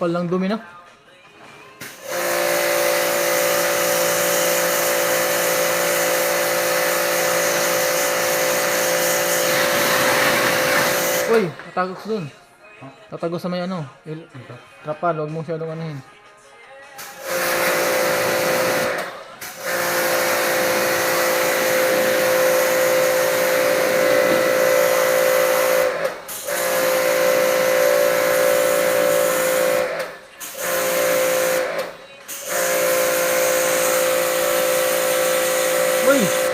kapal lang dumi na. Uy, tatagos dun. Tatagos sa may ano. Trapal, huwag mong siyadong anuhin. Uy!